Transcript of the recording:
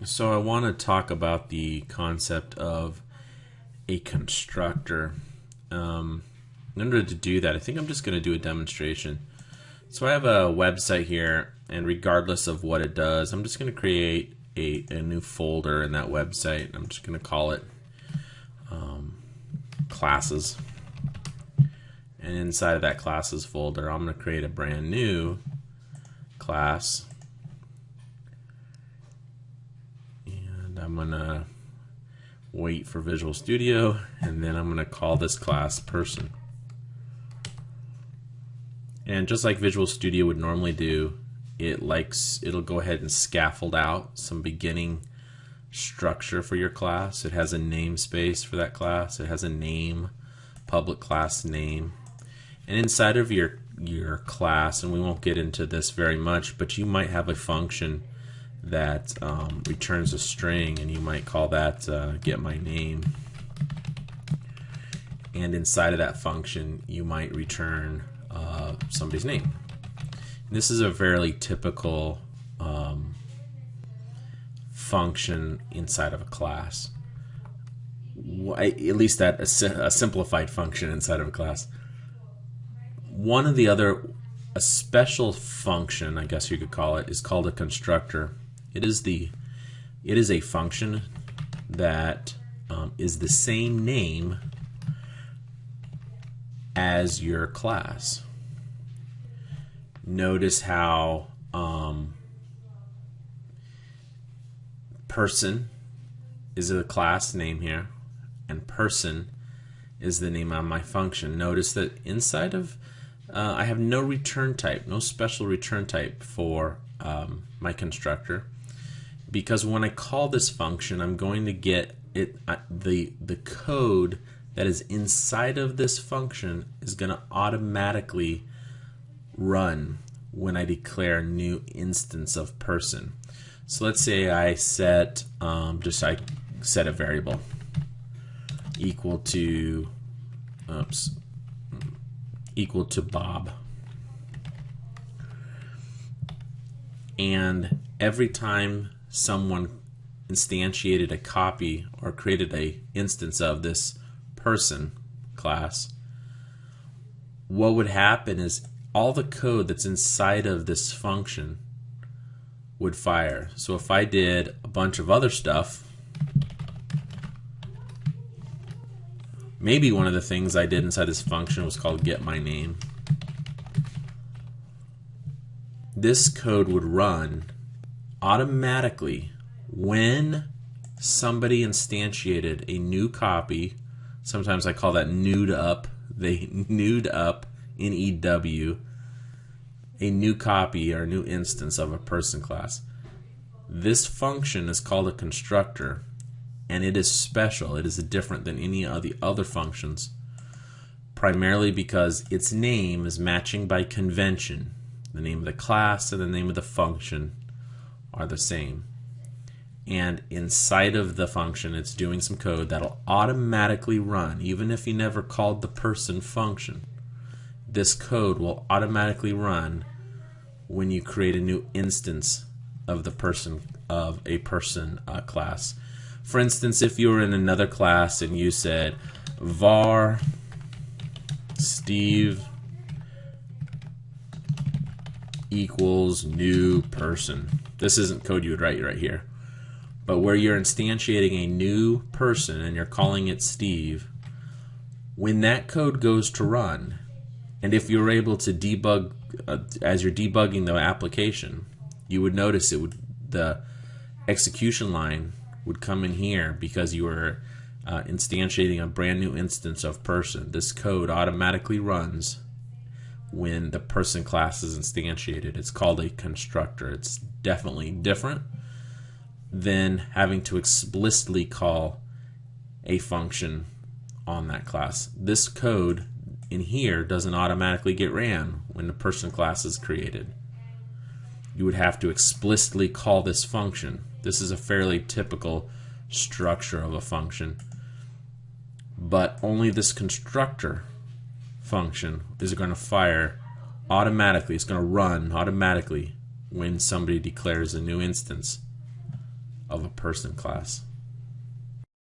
So I want to talk about the concept of a constructor. In order to do that, I think I'm just going to do a demonstration. So I have a website here, and regardless of what it does, I'm just going to create a new folder in that website. I'm just going to call it classes. And inside of that classes folder, I'm going to create a brand new class. I'm going to wait for Visual Studio, and then I'm going to call this class person. And just like Visual Studio would normally do, it'll go ahead and scaffold out some beginning structure for your class. It has a namespace for that class. It has a name, public class name. And inside of your class, and we won't get into this very much, but you might have a function that returns a string, and you might call that get my name. And inside of that function, you might return somebody's name. And this is a fairly typical function inside of a class. At least that a simplified function inside of a class. One of the other, a special function, I guess you could call it, is called a constructor. It is a function that is the same name as your class. Notice how person is a class name here, and person is the name of my function. Notice that inside of I have no return type, no special return type for my constructor. Because when I call this function, I'm going to get it. The code that is inside of this function is going to automatically run when I declare a new instance of person. So let's say I set I set a variable equal to Bob, and every time someone instantiated a copy or created a instance of this person class, what would happen is all the code that's inside of this function would fire. So if I did a bunch of other stuff, maybe one of the things I did inside this function was called get my name, this code would run automatically when somebody instantiated a new copy. Sometimes I call that newed up. They newed up, N-E-W, a new copy or a new instance of a person class. This function is called a constructor, and it is special. It is different than any of the other functions, primarily because its name is matching by convention. The name of the class and the name of the function are the same. And inside of the function, it's doing some code that'll automatically run, even if you never called the person function. This code will automatically run when you create a new instance of the person class. For instance, if you were in another class and you said var Steve equals new person. This isn't code you would write right here. But where you're instantiating a new person and you're calling it Steve, when that code goes to run, and if you're able to debug, as you're debugging the application, you would notice the execution line would come in here because you were instantiating a brand new instance of person. This code automatically runs when the person class is instantiated. It's called a constructor. It's definitely different than having to explicitly call a function on that class. This code in here doesn't automatically get ran when the person class is created. You would have to explicitly call this function. This is a fairly typical structure of a function, but only this constructor function is going to fire automatically. It's going to run automatically when somebody declares a new instance of a person class.